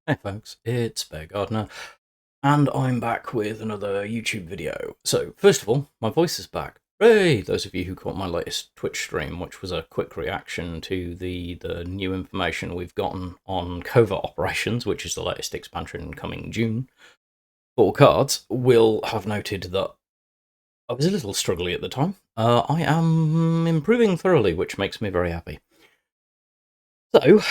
Hey folks, it's Bear Gardener, and I'm back with another YouTube video. So, first of all, my voice is back. Hey, those of you who caught my latest Twitch stream, which was a quick reaction to the new information we've gotten on Covert Operations, which is the latest expansion coming June for cards, will have noted that I was a little struggly at the time. I am improving thoroughly, which makes me very happy. So,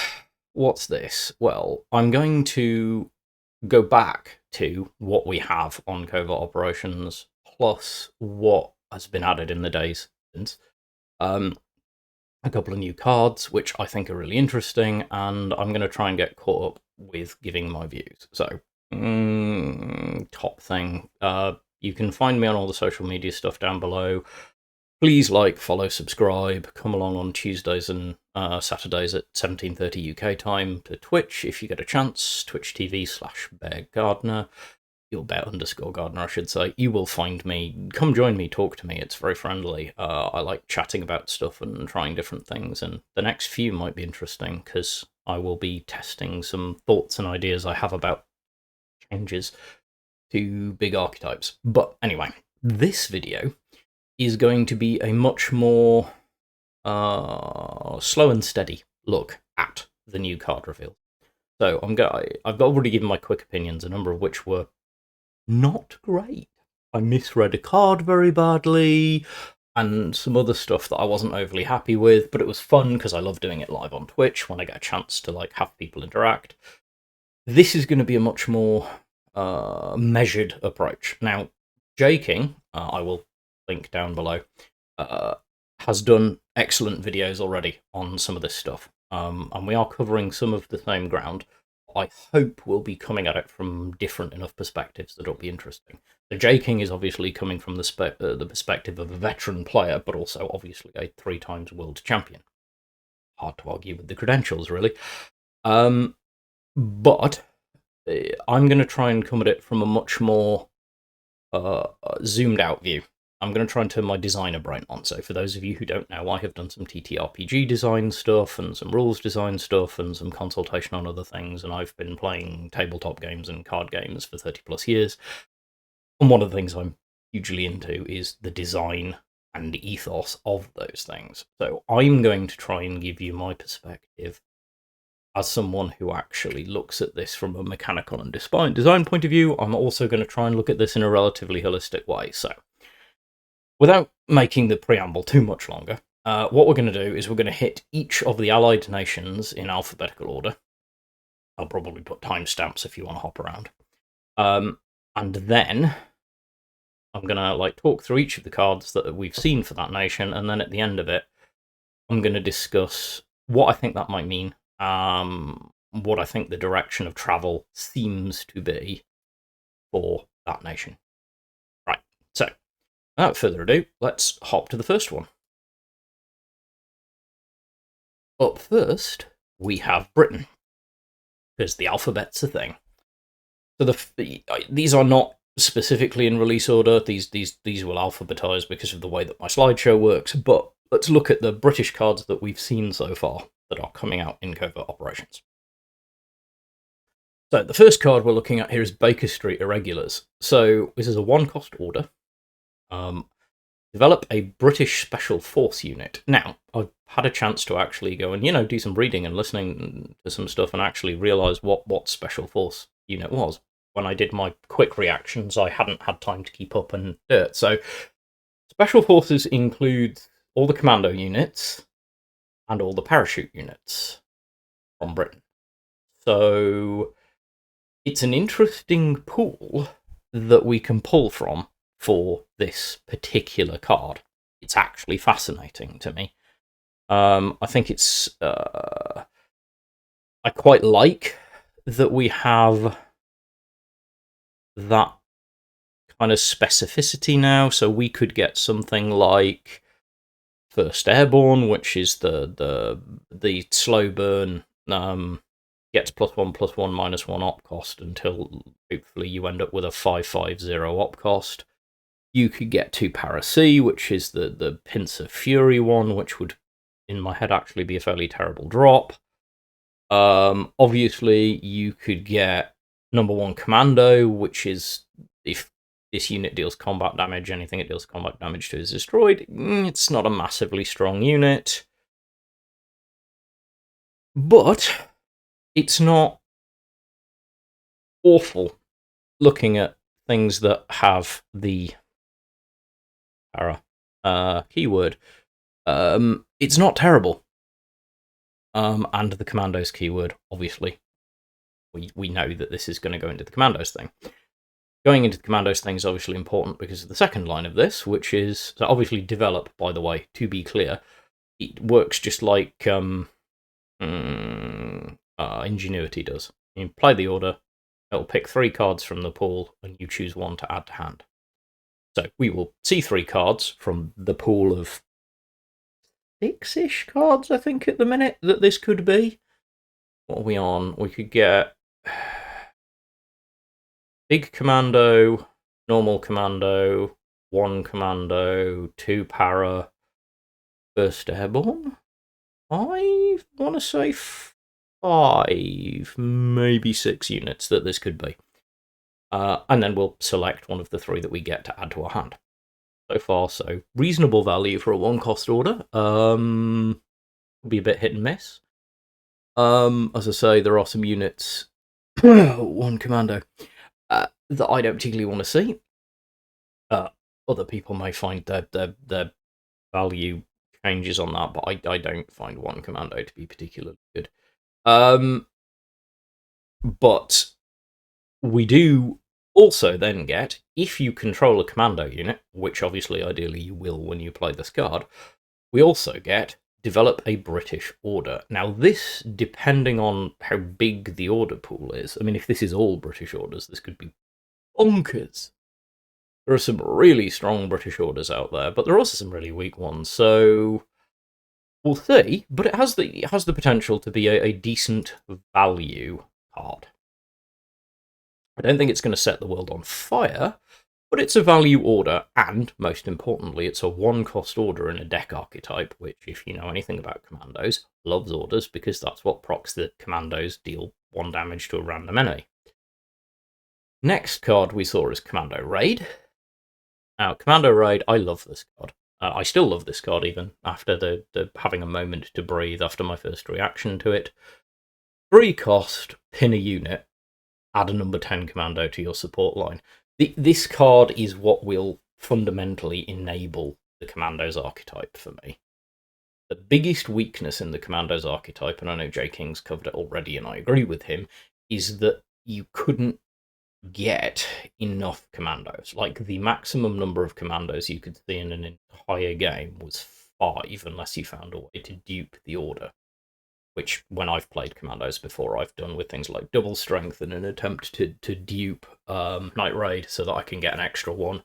what's this? Well, I'm going to go back to what we have on Covert Operations, plus what has been added in the days since. A couple of new cards, which I think are really interesting, and I'm going to try and get caught up with giving my views. So, top thing, you can find me on all the social media stuff down below. Please like, follow, subscribe. Come along on Tuesdays and Saturdays at 17:30 UK time to Twitch if you get a chance. Twitch TV/Bear Gardener. Your Bear_Gardener, I should say. You will find me. Come join me, talk to me. It's very friendly. I like chatting about stuff and trying different things. And the next few might be interesting because I will be testing some thoughts and ideas I have about changes to big archetypes. But anyway, this video is going to be a much more slow and steady look at the new card reveal. So I've already given my quick opinions, a number of which were not great. I misread a card very badly, and some other stuff that I wasn't overly happy with, but it was fun because I love doing it live on Twitch when I get a chance to have people interact. This is going to be a much more measured approach. Now, JKing, I will link down below, has done excellent videos already on some of this stuff, and we are covering some of the same ground. I hope we'll be coming at it from different enough perspectives that it'll be interesting. The JKing is obviously coming from the perspective of a veteran player, but also obviously a 3-times world champion. Hard to argue with the credentials, really. But I'm going to try and come at it from a much more zoomed out view. I'm going to try and turn my designer brain on. So for those of you who don't know, I have done some TTRPG design stuff and some rules design stuff and some consultation on other things, and I've been playing tabletop games and card games for 30 plus years. And one of the things I'm hugely into is the design and ethos of those things. So I'm going to try and give you my perspective as someone who actually looks at this from a mechanical and design point of view. I'm also going to try and look at this in a relatively holistic way. So, without making the preamble too much longer, what we're going to do is we're going to hit each of the allied nations in alphabetical order. I'll probably put timestamps if you want to hop around. And then I'm going to talk through each of the cards that we've seen for that nation, and then at the end of it, I'm going to discuss what I think that might mean, what I think the direction of travel seems to be for that nation. Right, so without further ado, let's hop to the first one. Up first, we have Britain, because the alphabet's a thing. So these are not specifically in release order. These will alphabetize because of the way that my slideshow works. But let's look at the British cards that we've seen so far that are coming out in Covert Operations. So the first card we're looking at here is Baker Street Irregulars. So this is a 1-cost order. Develop a British Special Force unit. Now, I've had a chance to actually go and, do some reading and listening to some stuff and actually realise what Special Force unit was. When I did my quick reactions, I hadn't had time to keep up and do it. So, Special Forces include all the commando units and all the parachute units from Britain. So, it's an interesting pool that we can pull from for this particular card. It's actually fascinating to me. I think it's... I quite like that we have that kind of specificity now, so we could get something like 1st Airborne, which is the slow burn, gets +1/+1 -1 op cost until hopefully you end up with a 5/5/0 op cost. You could get 2 Para C, which is the Pincer Fury one, which would, in my head, actually be a fairly terrible drop. Obviously, you could get number 1 Commando, which is if this unit deals combat damage, anything it deals combat damage to is destroyed. It's not a massively strong unit, but it's not awful looking at things that have the para keyword. It's not terrible. And the Commandos keyword, obviously, we know that this is going to go into the Commandos thing. Going into the Commandos thing is obviously important because of the second line of this, which is so obviously develop, by the way, to be clear. It works just like Ingenuity does. You play the order, it'll pick 3 cards from the pool, and you choose 1 to add to hand. So we will see 3 cards from the pool of 6-ish cards, I think, at the minute, that this could be. What are we on? We could get Big Commando, Normal Commando, 1 Commando, 2 Para, First Airborne? I want to say 5, maybe 6 units that this could be. And then we'll select one of the 3 that we get to add to our hand. So far, so reasonable value for a 1-cost order. Will be a bit hit and miss. As I say, there are some units, 1 Commando, that I don't particularly want to see. Other people may find their value changes on that, but I don't find 1 Commando to be particularly good. But we do also then get, if you control a Commando unit, which obviously ideally you will when you play this card, we also get develop a British order. Now this, depending on how big the order pool is, I mean, if this is all British orders, this could be bonkers. There are some really strong British orders out there, but there are also some really weak ones, so we'll see. But it has the potential to be a decent value card. I don't think it's going to set the world on fire, but it's a value order, and most importantly, it's a 1-cost order in a deck archetype, which, if you know anything about Commandos, loves orders because that's what procs the Commandos deal 1 damage to a random enemy. Next card we saw is Commando Raid. Now, Commando Raid, I love this card. I still love this card even after the having a moment to breathe after my first reaction to it. 3 cost, pin a unit, add a number 10 Commando to your support line. This card is what will fundamentally enable the Commandos archetype for me. The biggest weakness in the Commandos archetype, and I know JKing's covered it already and I agree with him, is that you couldn't get enough Commandos. Like, the maximum number of Commandos you could see in an entire game was 5, unless you found a way to dupe the order. Which, when I've played Commandos before, I've done with things like double strength in an attempt to dupe Night Raid so that I can get an extra 1.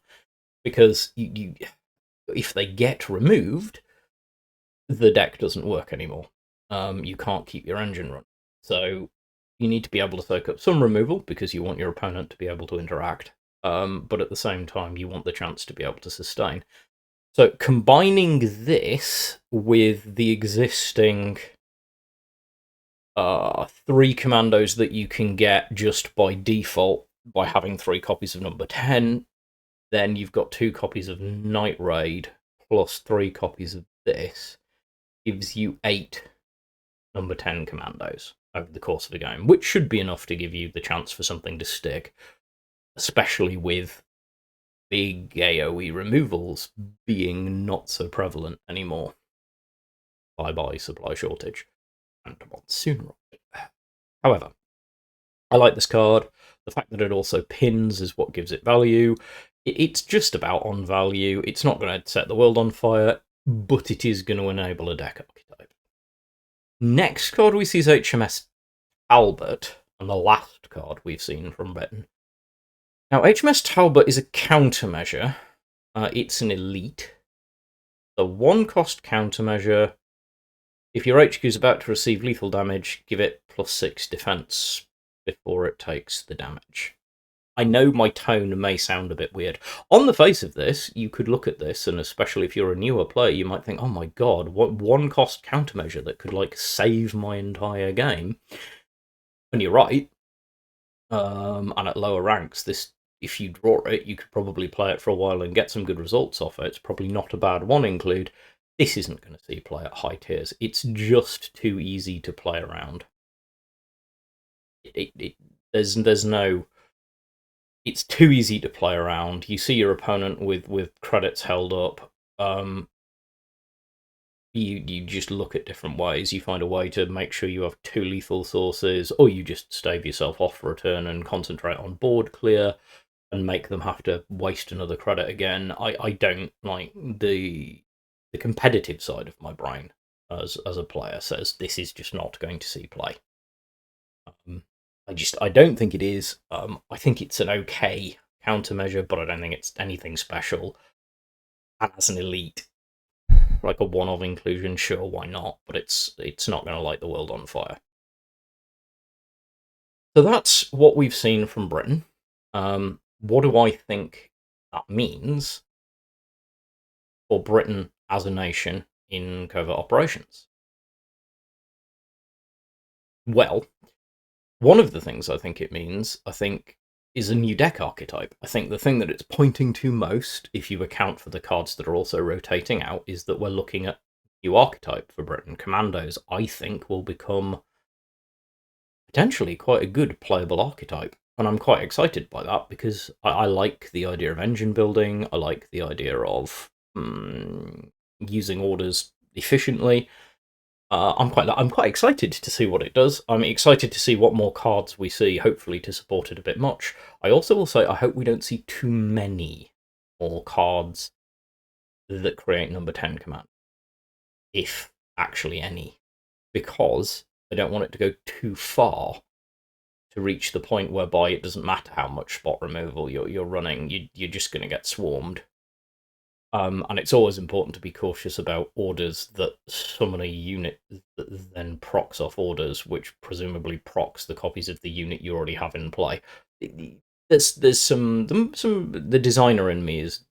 Because if they get removed, the deck doesn't work anymore. You can't keep your engine running. So you need to be able to soak up some removal because you want your opponent to be able to interact. But at the same time, you want the chance to be able to sustain. So combining this with the existing 3 Commandos that you can get just by default by having 3 copies of number 10, then you've got 2 copies of Night Raid plus 3 copies of this, gives you 8 number 10 Commandos over the course of the game, which should be enough to give you the chance for something to stick, especially with big AoE removals being not so prevalent anymore. Bye-bye supply shortage and monsoon. However, I like this card. The fact that it also pins is what gives it value. It's just about on value. It's not going to set the world on fire, but it is going to enable a deck archetype. Next card we see is HMS Talbot, and the last card we've seen from Britain. Now, HMS Talbot is a countermeasure. It's an elite. The 1-cost countermeasure. If your HQ is about to receive lethal damage, give it +6 defense before it takes the damage. I know my tone may sound a bit weird. On the face of this, you could look at this, and especially if you're a newer player, you might think, oh my god, what one cost countermeasure that could, like, save my entire game. And you're right. And at lower ranks, this, if you draw it, you could probably play it for a while and get some good results off it. It's probably not a bad one include. This isn't going to see play at high tiers. It's just too easy to play around. There's no... It's too easy to play around. You see your opponent with credits held up. You just look at different ways. You find a way to make sure you have 2 lethal sources, or you just stave yourself off for a turn and concentrate on board clear and make them have to waste another credit again. I don't like the competitive side of my brain as a player says this is just not going to see play. I don't think it is. I think it's an okay countermeasure, but I don't think it's anything special. And as an elite, like a one-off inclusion, sure, why not? But it's not going to light the world on fire. So that's what we've seen from Britain. What do I think that means for Britain as a nation in covert operations? Well, one of the things I think it means, is a new deck archetype. I think the thing that it's pointing to most, if you account for the cards that are also rotating out, is that we're looking at a new archetype for Britain. Commandos, I think, will become potentially quite a good playable archetype. And I'm quite excited by that because I like the idea of engine building. I like the idea of using orders efficiently. I'm quite excited to see what it does. I'm excited to see what more cards we see, hopefully to support it a bit much. I also will say I hope we don't see too many more cards that create number 10 command, if actually any, because I don't want it to go too far to reach the point whereby it doesn't matter how much spot removal you're running, you're just going to get swarmed. And it's always important to be cautious about orders that summon a unit that then procs off orders, which presumably procs the copies of the unit you already have in play. There's some the designer in me is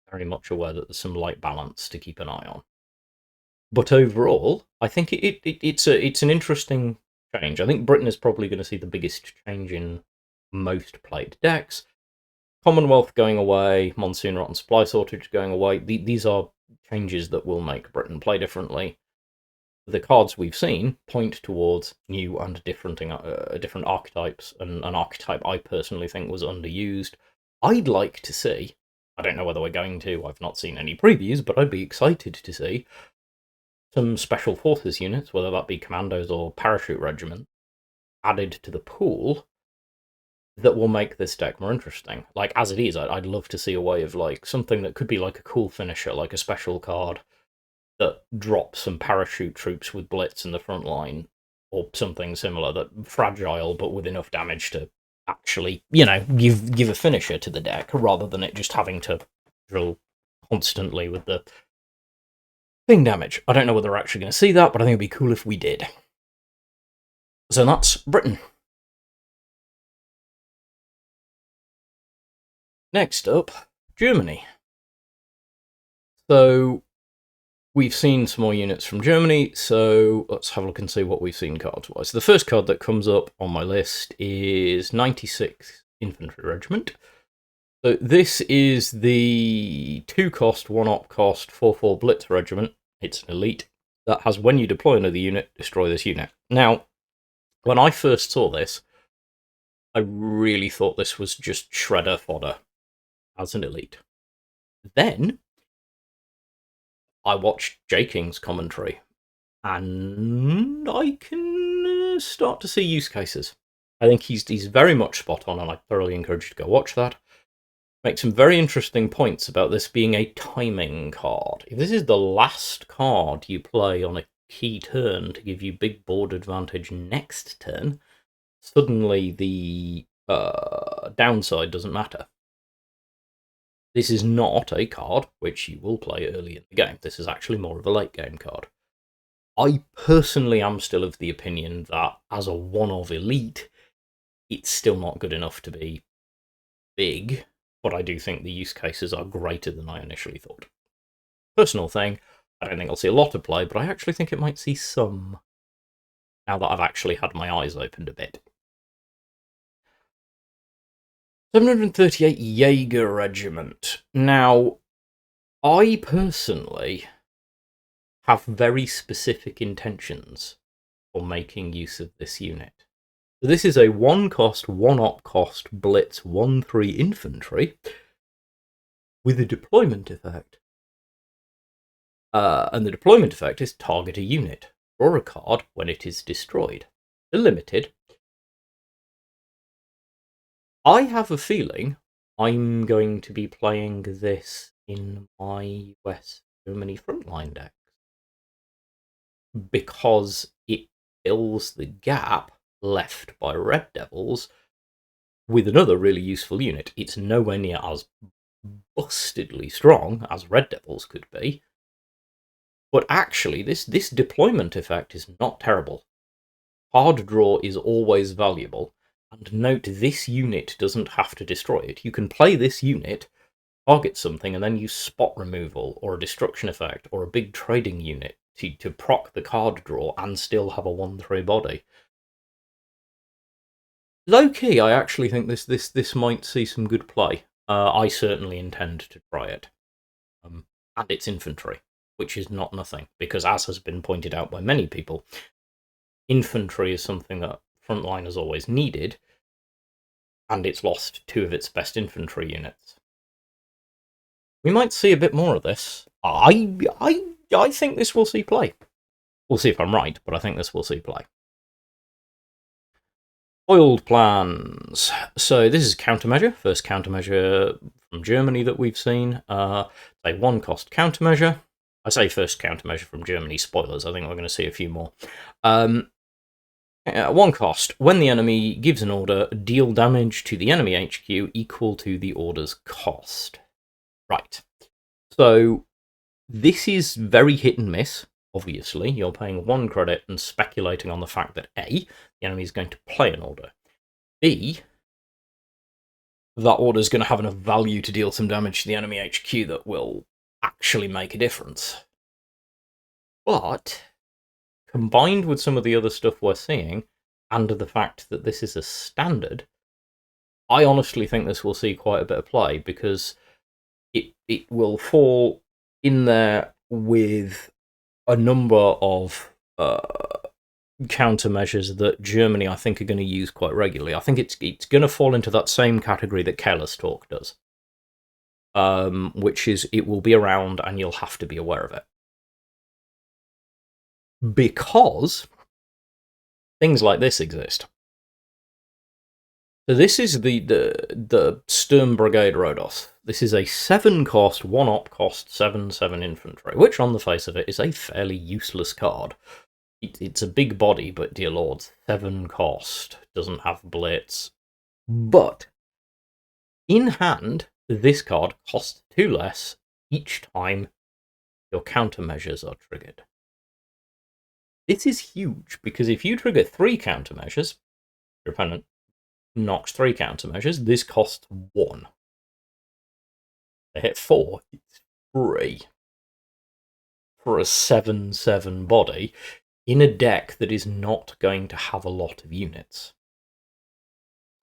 very much aware that there's some light balance to keep an eye on. But overall, I think it's an interesting change. I think Britain is probably going to see the biggest change in most played decks. Commonwealth going away, Monsoon Rot and Supply Shortage going away. These are changes that will make Britain play differently. The cards we've seen point towards new and different archetypes, and an archetype I personally think was underused. I'd like to see, I don't know whether we're going to, I've not seen any previews, but I'd be excited to see some special forces units, whether that be commandos or parachute regiment, added to the pool that will make this deck more interesting. Like, as it is, I'd love to see a way of, like, something that could be like a cool finisher, like a special card that drops some parachute troops with blitz in the front line, or something similar, that fragile but with enough damage to actually, give a finisher to the deck, rather than it just having to drill constantly with the thing damage. I don't know whether we're actually going to see that, but I think it'd be cool if we did. So that's Britain. Next up, Germany. So we've seen some more units from Germany, so let's have a look and see what we've seen cards-wise. The first card that comes up on my list is 96th Infantry Regiment. So this is the 2-cost, 1-op cost, 4/4 Blitz Regiment. It's an elite that has, when you deploy another unit, destroy this unit. Now, when I first saw this, I really thought this was just shredder fodder as an elite. Then I watched JKing's commentary, and I can start to see use cases. I think he's very much spot on, and I thoroughly encourage you to go watch that. Make some very interesting points about this being a timing card. If this is the last card you play on a key turn to give you big board advantage next turn, suddenly the downside doesn't matter. This is not a card which you will play early in the game. This is actually more of a late game card. I personally am still of the opinion that as a one-of elite, it's still not good enough to be big, but I do think the use cases are greater than I initially thought. Personal thing, I don't think I'll see a lot of play, but I actually think it might see some, now that I've actually had my eyes opened a bit. 738 Jaeger Regiment. Now, I personally have very specific intentions for making use of this unit. So this is a 1-cost, 1-op cost Blitz 1-3 infantry with a deployment effect. And the deployment effect is target a unit. Draw a card when it is destroyed. They're limited. I have a feeling I'm going to be playing this in my US Germany frontline decks, because it fills the gap left by Red Devils with another really useful unit. It's nowhere near as bustedly strong as Red Devils could be, but actually this deployment effect is not terrible. Card draw is always valuable, and note this unit doesn't have to destroy it. You can play this unit, target something, and then use spot removal, or a destruction effect, or a big trading unit to proc the card draw and still have a 1-3 body. Low-key, I actually think this might see some good play. I certainly intend to try it. And it's infantry, which is not nothing, because as has been pointed out by many people, infantry is something that Frontline has always needed, and it's lost 2 of its best infantry units. We might see a bit more of this. I think this will see play. We'll see if I'm right, but I think this will see play. Foiled plans. So this is countermeasure. First countermeasure from Germany that we've seen. A 1-cost countermeasure. I say first countermeasure from Germany. Spoilers. I think we're going to see a few more. 1 cost. When the enemy gives an order, deal damage to the enemy HQ equal to the order's cost. Right. So this is very hit and miss. Obviously, you're paying 1 credit and speculating on the fact that A, the enemy is going to play an order. B, that order is going to have enough value to deal some damage to the enemy HQ that will actually make a difference. But combined with some of the other stuff we're seeing, and the fact that this is a standard, I honestly think this will see quite a bit of play, because it will fall in there with a number of countermeasures that Germany, I think, are going to use quite regularly. I think it's going to fall into that same category that Careless Talk does, which is it will be around and you'll have to be aware of it. Because things like this exist. So this is the Sturm Brigade Rhodos. This is a 7-cost, 1-op cost, 7/7 infantry, which on the face of it is a fairly useless card. It's a big body, but dear lord, 7 cost, doesn't have blitz. But in hand, this card costs 2 less each time your countermeasures are triggered. This is huge, because if you trigger 3 countermeasures, your opponent knocks 3 countermeasures, this costs 1. They hit 4, it's free for a 7/7 body in a deck that is not going to have a lot of units.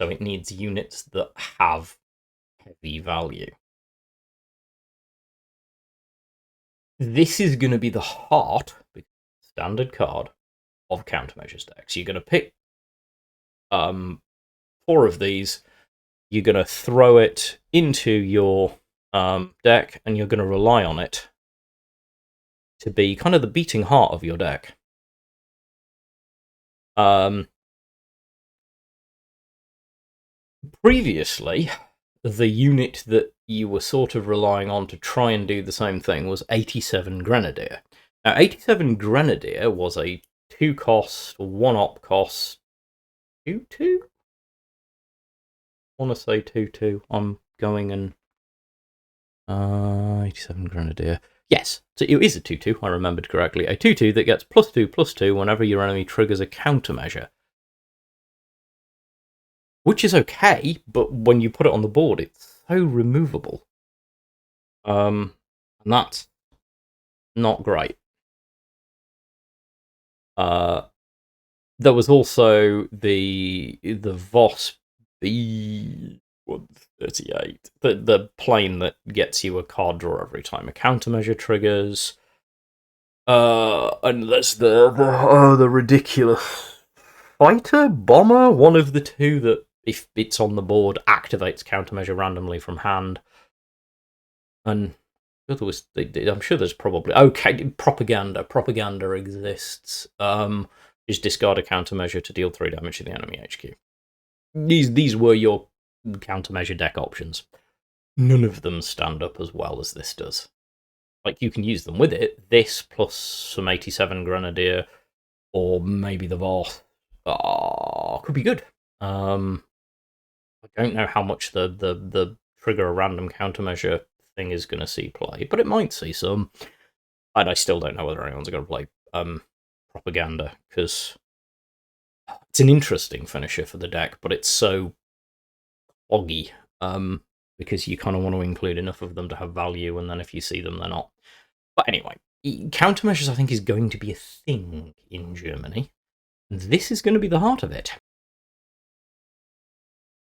So it needs units that have heavy value. This is going to be the heart, standard card, of countermeasures decks. You're going to pick 4 of these, you're going to throw it into your deck, and you're going to rely on it to be kind of the beating heart of your deck. Previously, the unit that you were sort of relying on to try and do the same thing was 87 Grenadier. Now, 87 Grenadier was a 2-cost, 1-op cost, 2/2? I want to say 2/2. I'm going and 87 Grenadier. Yes, so it is a 2/2, I remembered correctly. A 2/2 that gets +2/+2 whenever your enemy triggers a countermeasure. which is okay, but when you put it on the board, it's so removable. And that's not great. There was also the Voss B-138, the plane that gets you a card draw every time a countermeasure triggers. And there's the ridiculous fighter, bomber, one of the two that, if it's on the board, activates countermeasure randomly from hand. And I'm sure there's probably propaganda. Propaganda exists. Just discard a countermeasure to deal 3 damage to the enemy HQ. These were your countermeasure deck options. None of them stand up as well as this does. Like, you can use them with it. This plus some 87 Grenadier, or maybe the Voss, could be good. I don't know how much the trigger a random countermeasure thing is going to see play, but it might see some. And I still don't know whether anyone's going to play propaganda, because it's an interesting finisher for the deck, but it's so oggy, because you kind of want to include enough of them to have value, and then if you see them, they're not. But anyway, countermeasures, I think, is going to be a thing in Germany, and this is going to be the heart of it.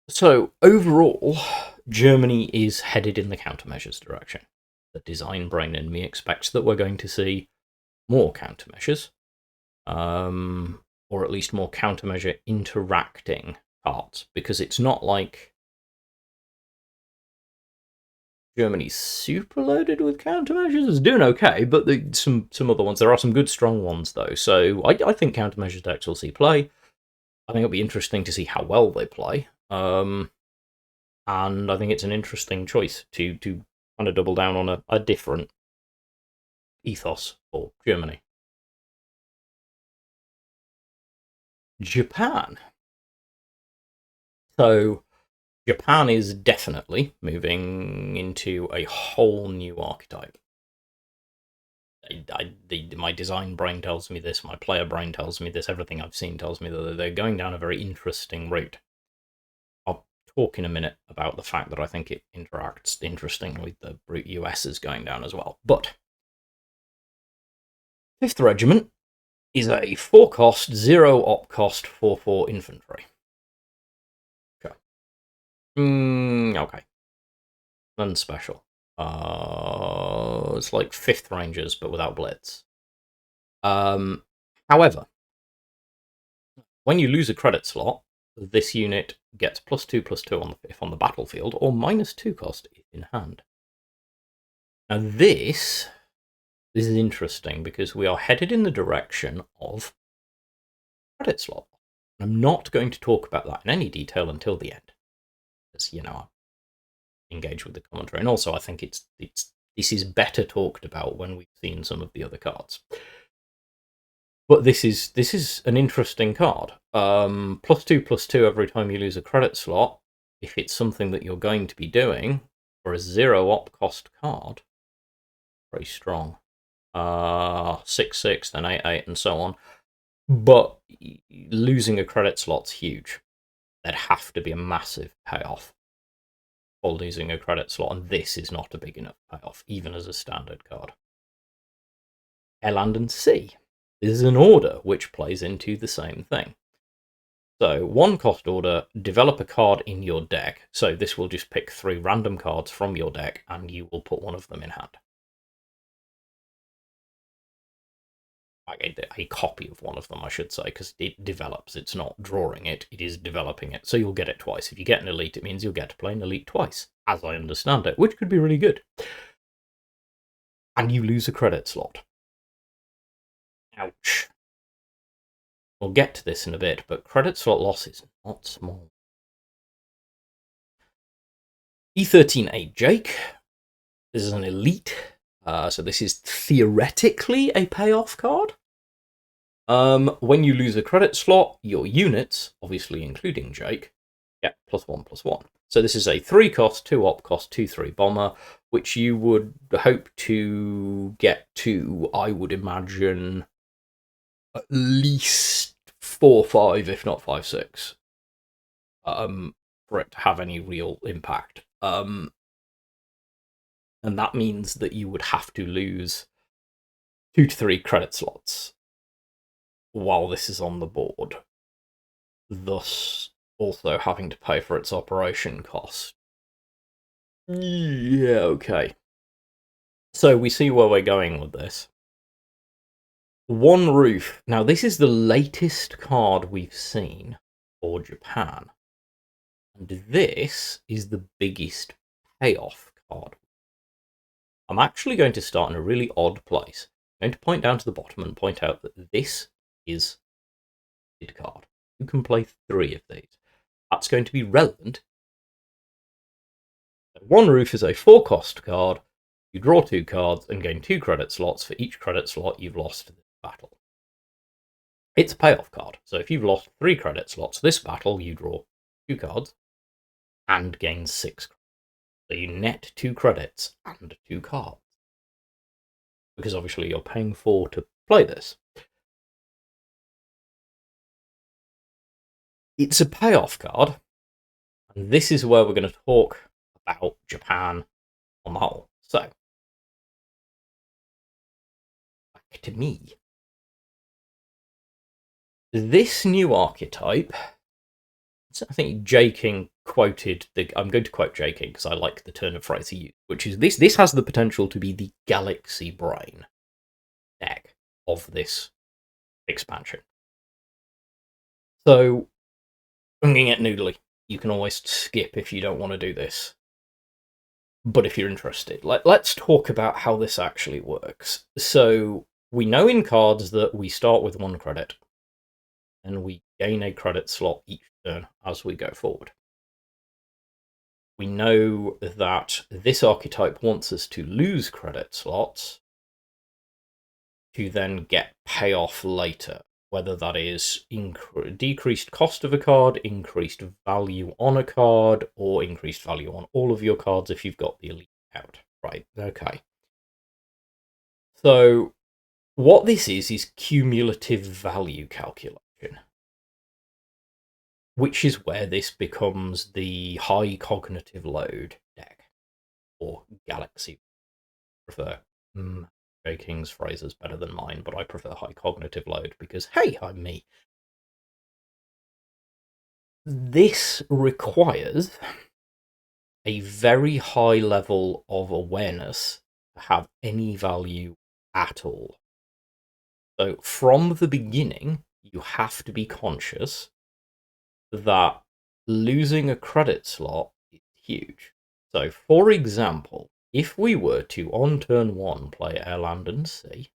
So, overall, Germany is headed in the countermeasures direction. The design brain in me expects that we're going to see more countermeasures, or at least more countermeasure interacting cards, because it's not like Germany's super loaded with countermeasures. It's doing okay, but some other ones. There are some good strong ones, though. So I think countermeasures decks will see play. I think it'll be interesting to see how well they play. And I think it's an interesting choice to kind of double down on a different ethos for Germany. Japan. So Japan is definitely moving into a whole new archetype. My design brain tells me this, my player brain tells me this, everything I've seen tells me that they're going down a very interesting route. I'll talk in a minute about the fact that I think it interacts interestingly with the route US is going down as well. But 5th Regiment is a 4-cost, 0-op cost 4/4 infantry. Okay. Okay. None special. It's like 5th Rangers, but without Blitz. However, when you lose a credit slot, this unit gets +2/+2 if on the battlefield, or -2 cost if in hand. Now this is interesting, because we are headed in the direction of credit slot. I'm not going to talk about that in any detail until the end, because, I engage with the commentary, and also I think this is better talked about when we've seen some of the other cards. But this is an interesting card. +2/+2 every time you lose a credit slot, if it's something that you're going to be doing, for a 0-op cost card. Very strong. 6/6, then 8/8, and so on. But losing a credit slot's huge. There'd have to be a massive payoff for losing a credit slot, and this is not a big enough payoff, even as a standard card. Air, Land, and Sea. This is an order which plays into the same thing. So, 1-cost order, develop a card in your deck. So this will just pick 3 random cards from your deck, and you will put one of them in hand. A copy of one of them, I should say, because it develops. It's not drawing it, it is developing it. So you'll get it twice. If you get an elite, it means you'll get to play an elite twice, as I understand it, which could be really good. And you lose a credit slot. Ouch. We'll get to this in a bit, but credit slot loss is not small. E13A Jake. This is an elite. So this is theoretically a payoff card. When you lose a credit slot, your units, obviously including Jake, get +1/+1. So this is a 3-cost, 2-op cost, 2/3 bomber, which you would hope to get to, I would imagine, at least 4/5, if not 5/6. for it to have any real impact. And that means that you would have to lose 2 to 3 credit slots while this is on the board, thus also having to pay for its operation cost. Yeah, okay. So we see where we're going with this. One Roof. Now, this is the latest card we've seen for Japan. And this is the biggest payoff card. I'm actually going to start in a really odd place. I'm going to point down to the bottom and point out that this is a card. You can play 3 of these. That's going to be relevant. One Roof is a 4-cost card. You draw 2 cards and gain 2 credit slots for each credit slot you've lost in this battle. It's a payoff card, so if you've lost 3 credit slots this battle, you draw 2 cards and gain 6 credits. So you net 2 credits and 2 cards. Because obviously you're paying 4 to play this. It's a payoff card, and this is where we're going to talk about Japan on the whole. So, back to me. This new archetype, I think JKing quoted I'm going to quote JKing because I like the turn of phrase he used, which is this has the potential to be the Galaxy Brain deck of this expansion. So, I'm going to get noodly. You can always skip if you don't want to do this. But if you're interested, let's talk about how this actually works. So, we know in cards that we start with 1 credit, and we gain a credit slot each turn as we go forward. We know that this archetype wants us to lose credit slots to then get payoff later, whether that is decreased cost of a card, increased value on a card, or increased value on all of your cards if you've got the elite out. Right, okay. So what this is cumulative value calculation, which is where this becomes the high cognitive load deck, or Galaxy. I prefer JKing's phrase is better than mine, but I prefer high cognitive load because, hey, I'm me. This requires a very high level of awareness to have any value at all. So from the beginning, you have to be conscious that losing a credit slot is huge. So, for example, if we were to, on turn 1, play Air, Land, and Sea,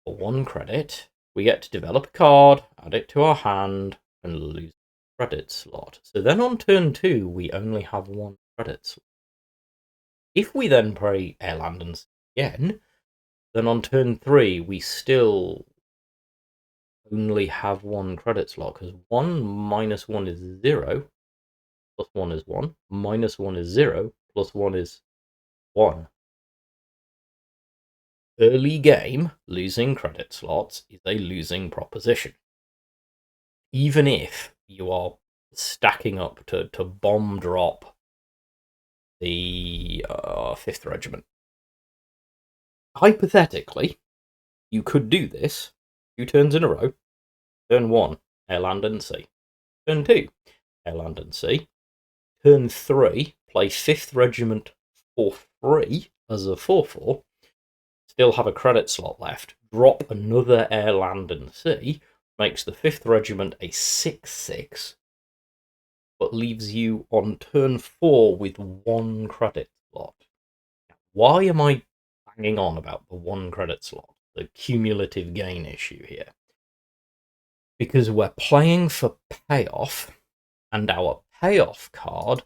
for 1 credit, we get to develop a card, add it to our hand, and lose a credit slot. So then on turn 2, we only have 1 credit slot. If we then play Air, Land, and Sea again, then on turn 3, we still only have 1 credit slot, because 1 minus 1 is 0, plus 1 is 1, minus 1 is 0, plus 1 is 1. Early game, losing credit slots is a losing proposition. Even if you are stacking up to bomb drop the 5th Regiment. Hypothetically, you could do this 2 turns in a row. Turn 1, Air, Land, and Sea. Turn 2, Air, Land, and Sea. Turn 3, play 5th Regiment for free as a 4/4. Still have a credit slot left. Drop another Air, Land, and Sea. Makes the 5th Regiment a 6/6. But leaves you on turn 4 with 1 credit slot. Why am I banging on about the 1 credit slot? The cumulative gain issue here. Because we're playing for payoff, and our payoff card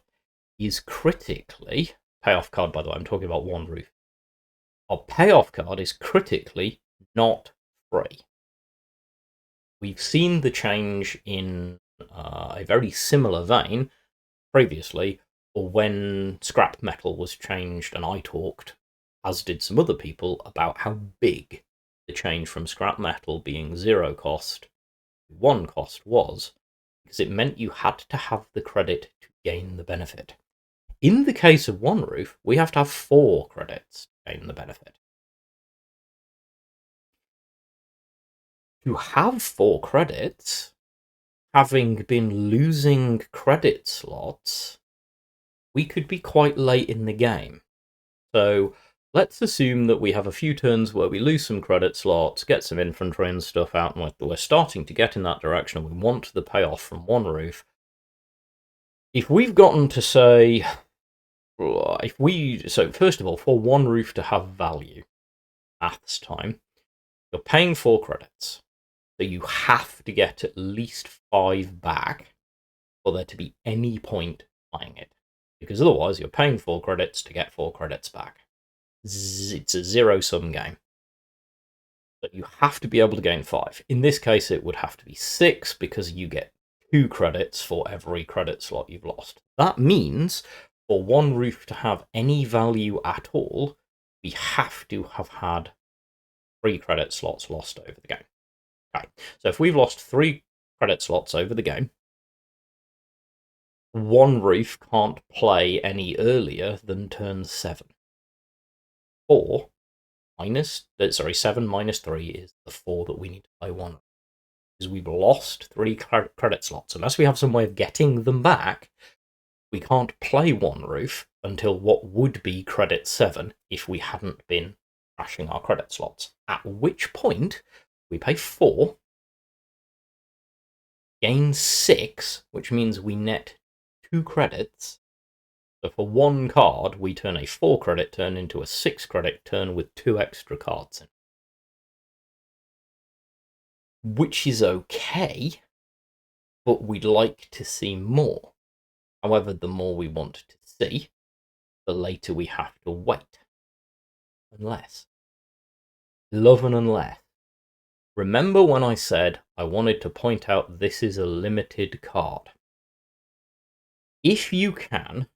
is critically... Payoff card, by the way, I'm talking about 1 Roof. Our payoff card is critically not free. We've seen the change in a very similar vein previously, or when scrap metal was changed, and I talked, as did some other people, about how big the change from scrap metal being 0 cost to 1 cost was. because it meant you had to have the credit to gain the benefit. In the case of one roof, we have to have 4 credits to gain the benefit. To have 4 credits, having been losing credit slots, we could be quite late in the game. So let's assume that we have a few turns where we lose some credit slots, get some infantry and stuff out, and we're starting to get in that direction, and we want the payoff from one roof. If we've gotten to say, so first of all, for one roof to have value, maths time, you're paying 4 credits. So you have to get at least 5 back for there to be any point buying it. Because otherwise you're paying 4 credits to get 4 credits back. It's a zero-sum game. But you have to be able to gain 5. In this case it would have to be 6 because you get 2 credits for every credit slot you've lost. That means for one roof to have any value at all, we have to have had 3 credit slots lost over the game. Okay, so if we've lost 3 credit slots over the game, one roof can't play any earlier than turn 7. 7 minus 3 is the 4 that we need to play one. Because we've lost 3 credit slots. Unless we have some way of getting them back, we can't play one roof until what would be credit 7 if we hadn't been crashing our credit slots. At which point, we pay 4, gain 6, which means we net 2 credits. So for one card, we turn a 4 credit turn into a 6 credit turn with 2 extra cards in. Which is okay, but we'd like to see more. However, the more we want to see, the later we have to wait. Unless. Love an unless. Remember when I said I wanted to point out this is a limited card? If you can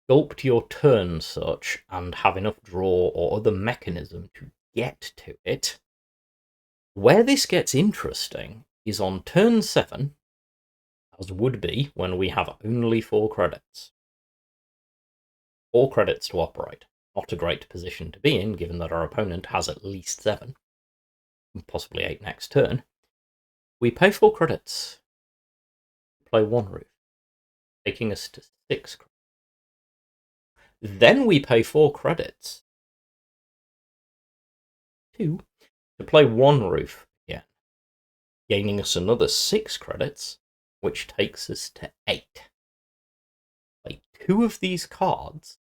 sculpt your turn such and have enough draw or other mechanism to get to it, where this gets interesting is on turn 7, as would be when we have only 4 credits. 4 credits to operate. Not a great position to be in, given that our opponent has at least 7, possibly 8 next turn. We pay 4 credits, play one roof, taking us to 6 credits. Then we pay 4 credits, 2, to play one roof again, gaining us another 6 credits, which takes us to 8. Play 2 of these cards,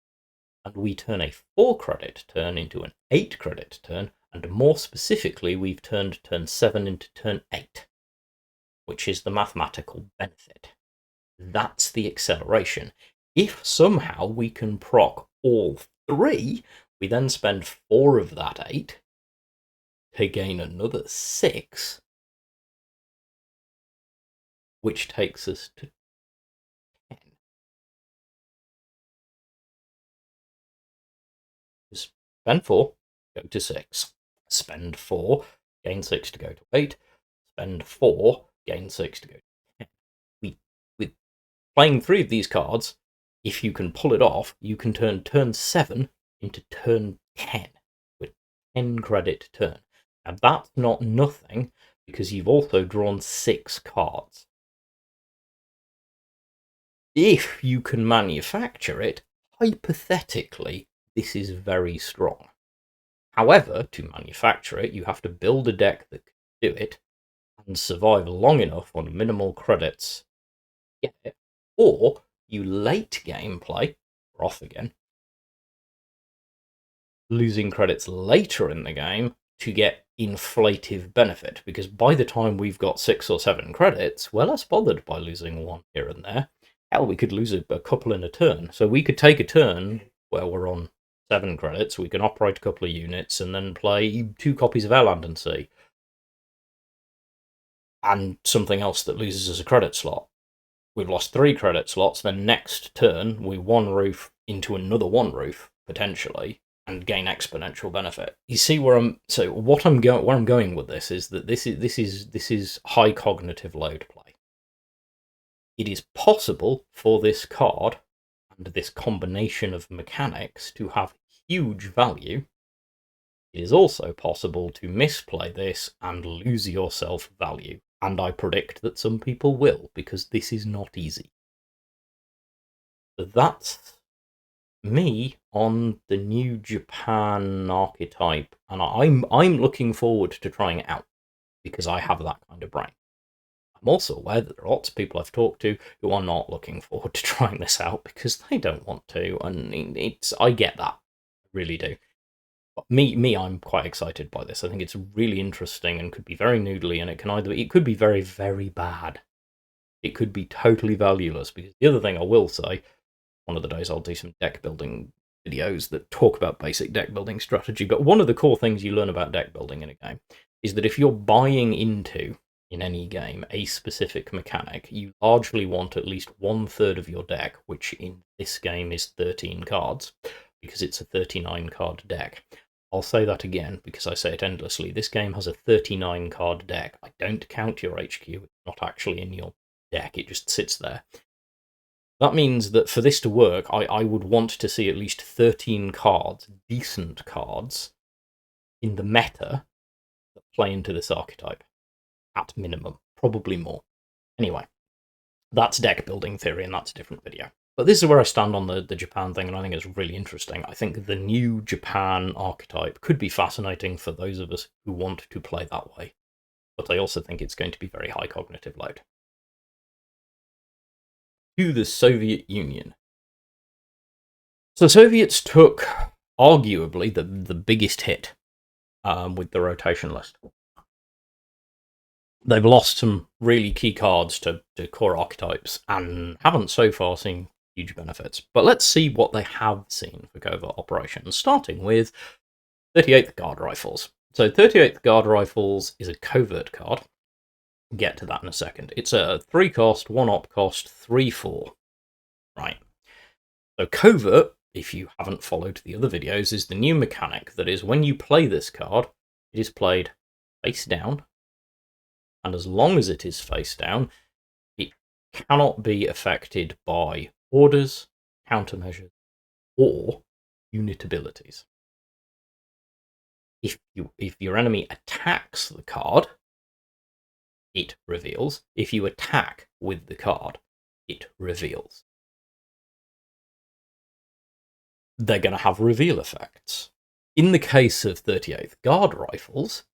and we turn a 4 credit turn into an 8 credit turn, and more specifically, we've turned turn 7 into turn 8, which is the mathematical benefit. That's the acceleration. If somehow we can proc all 3, we then spend 4 of that 8 to gain another 6, which takes us to 10. Spend 4, go to 6. Spend 4, gain 6 to go to 8. Spend 4, gain 6 to go to 10. With playing 3 of these cards, if you can pull it off, you can turn turn 7 into turn 10 with 10 credit turn. And that's not nothing, because you've also drawn 6 cards. If you can manufacture it, hypothetically, this is very strong. However, to manufacture it, you have to build a deck that can do it and survive long enough on minimal credits to get it, or you late gameplay, we're off again, losing credits later in the game to get inflative benefit, because by the time we've got 6 or 7 credits, we're less bothered by losing 1 here and there. Hell, we could lose a couple in a turn. So we could take a turn where we're on 7 credits, we can operate a couple of units, and then play 2 copies of Airland and Sea. And something else that loses us a credit slot. We've lost 3 credit slots, then next turn we one roof into another one roof, potentially, and gain exponential benefit. You see where I'm going with this is that this is high cognitive load play. it is possible for this card and this combination of mechanics to have huge value. It is also possible to misplay this and lose yourself value, and I predict that some people will, because this is not easy. So that's me on the new Japan archetype, and I'm looking forward to trying it out, because I have that kind of brain. I'm also aware that there are lots of people I've talked to who are not looking forward to trying this out because they don't want to, and I get that, I really do. But I'm quite excited by this. I think it's really interesting and could be very noodly, and it could be very, very bad. It could be totally valueless, because the other thing I will say, one of the days I'll do some deck building videos that talk about basic deck building strategy, but one of the core things you learn about deck building in a game is that if you're buying into, in any game, a specific mechanic, you largely want at least 1/3 of your deck, which in this game is 13 cards, because it's a 39 card deck. I'll say that again, because I say it endlessly. This game has a 39 card deck. I don't count your HQ, it's not actually in your deck, it just sits there. That means that for this to work, I would want to see at least 13 cards, decent cards, in the meta that play into this archetype. At minimum, probably more. Anyway, that's deck building theory, and that's a different video. But this is where I stand on the Japan thing, and I think it's really interesting. I think the new Japan archetype could be fascinating for those of us who want to play that way. But I also think it's going to be very high cognitive load. To the Soviet Union. So Soviets took, arguably, the biggest hit with the rotation list. They've lost some really key cards to core archetypes and haven't so far seen huge benefits. But let's see what they have seen for Covert Operations, starting with 38th Guard Rifles. So 38th Guard Rifles is a covert card. Get to that in a second. It's a 3 cost, 1 op cost, 3/4. Right. So covert, if you haven't followed the other videos, is the new mechanic that is when you play this card, it is played face down, and as long as it is face down, it cannot be affected by orders, countermeasures, or unit abilities. If your enemy attacks the card, it reveals. If you attack with the card, it reveals. They're going to have reveal effects. In the case of 38th Guard Rifles,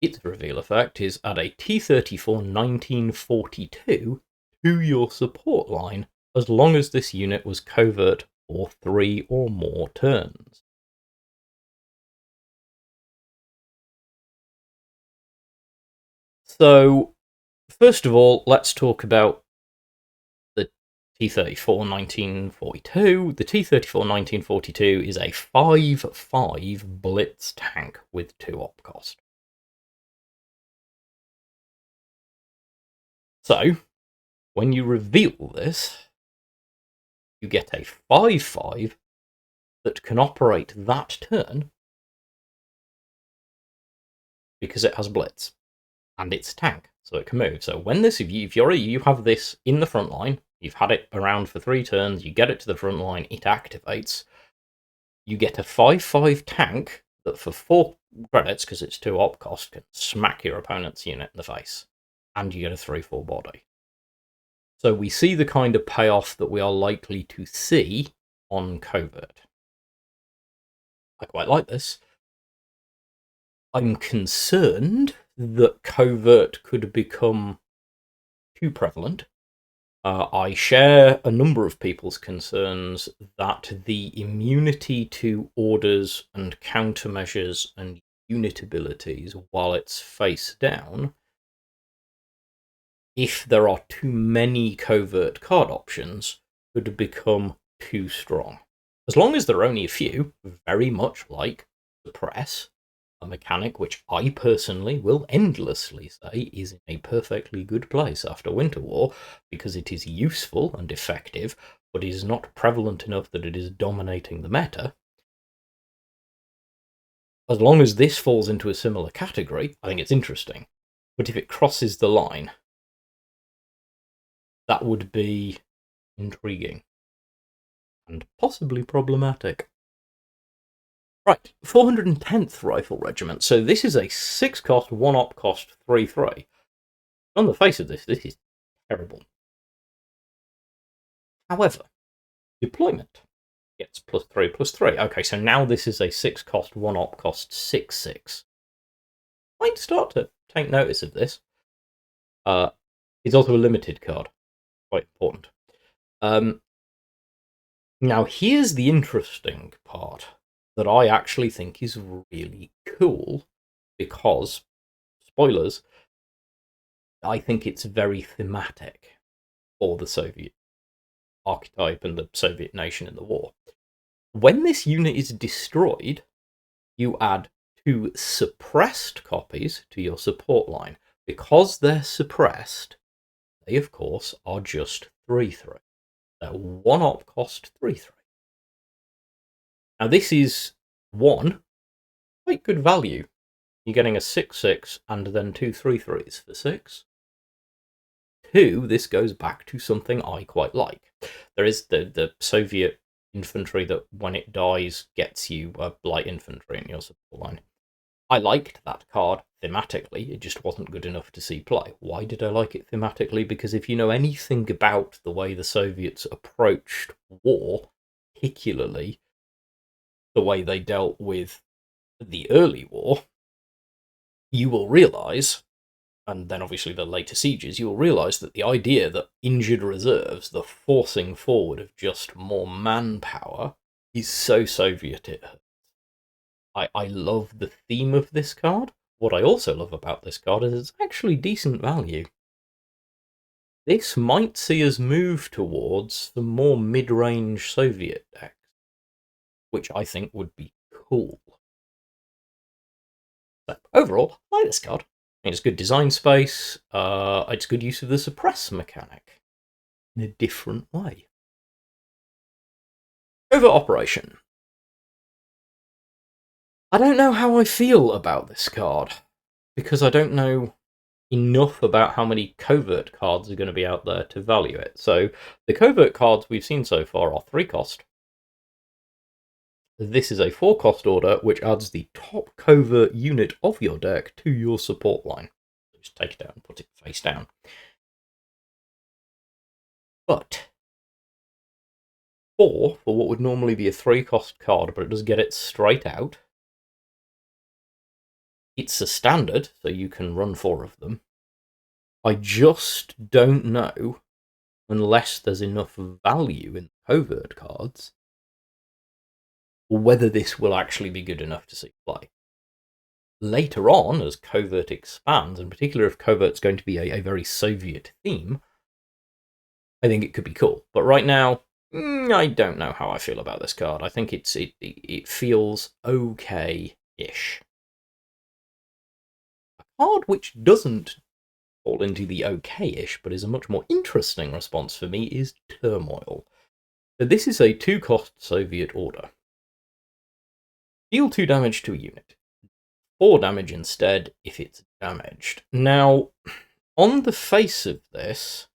its reveal effect is add a T-34 1942 to your support line, as long as this unit was covert for 3 or more turns. So, first of all, let's talk about the T-34 1942. The T-34 1942 is a 5/5 Blitz tank with 2 op cost. So, when you reveal this, you get a 5/5 that can operate that turn because it has Blitz and it's tank, so it can move. So when this, if you have this in the front line, you've had it around for 3 turns, you get it to the front line, it activates, you get a 5/5 tank that for 4 credits, because it's 2 op cost, can smack your opponent's unit in the face, and you get a 3/4 body. So we see the kind of payoff that we are likely to see on Covert. I quite like this. I'm concerned that Covert could become too prevalent. I share a number of people's concerns that the immunity to orders and countermeasures and unit abilities while it's face down, if there are too many covert card options, could become too strong. As long as there are only a few, very much like Suppress, a mechanic which I personally will endlessly say is in a perfectly good place after Winter War, because it is useful and effective, but is not prevalent enough that it is dominating the meta. As long as this falls into a similar category, I think it's interesting. But if it crosses the line, that would be intriguing and possibly problematic. Right, 410th Rifle Regiment. So this is a 6 cost, 1 op cost, 3/3. On the face of this is terrible. However, deployment gets +3/+3. Okay, so now this is a 6 cost, 1 op cost, 6/6. Might start to take notice of this. It's also a limited card. Quite important. Now, here's the interesting part that I actually think is really cool, because, spoilers, I think it's very thematic for the Soviet archetype and the Soviet nation in the war. When this unit is destroyed, you add 2 suppressed copies to your support line. Because they're suppressed, they, of course, are just 3/3. They're 1 op cost, 3/3. Now, this is, 1, quite good value. You're getting a 6/6 and then 2 3/3s for 6. 2, this goes back to something I quite like. There is the Soviet infantry that, when it dies, gets you light infantry in your support line. I liked that card thematically, it just wasn't good enough to see play. Why did I like it thematically? Because if you know anything about the way the Soviets approached war, particularly the way they dealt with the early war, you will realise, and then obviously the later sieges, you will realise that the idea that injured reserves, the forcing forward of just more manpower, is so Soviet it hurts. I love the theme of this card. What I also love about this card is it's actually decent value. This might see us move towards the more mid-range Soviet decks, which I think would be cool. So, overall, I like this card. It's good design space, it's good use of the suppress mechanic in a different way. Covert Operation. I don't know how I feel about this card, because I don't know enough about how many covert cards are going to be out there to value it. So the covert cards we've seen so far are 3 cost. This is a 4 cost order, which adds the top covert unit of your deck to your support line. Just take it out and put it face down. But 4 for what would normally be a 3 cost card, but it does get it straight out. It's a standard, so you can run 4 of them. I just don't know, unless there's enough value in covert cards, whether this will actually be good enough to see play. Later on, as Covert expands, in particular if Covert's going to be a very Soviet theme, I think it could be cool. But right now, I don't know how I feel about this card. I think it feels okay-ish. A card which doesn't fall into the okay-ish, but is a much more interesting response for me, is Turmoil. So this is a 2 cost Soviet order. Deal 2 damage to a unit. 4 damage instead if it's damaged. Now, on the face of this,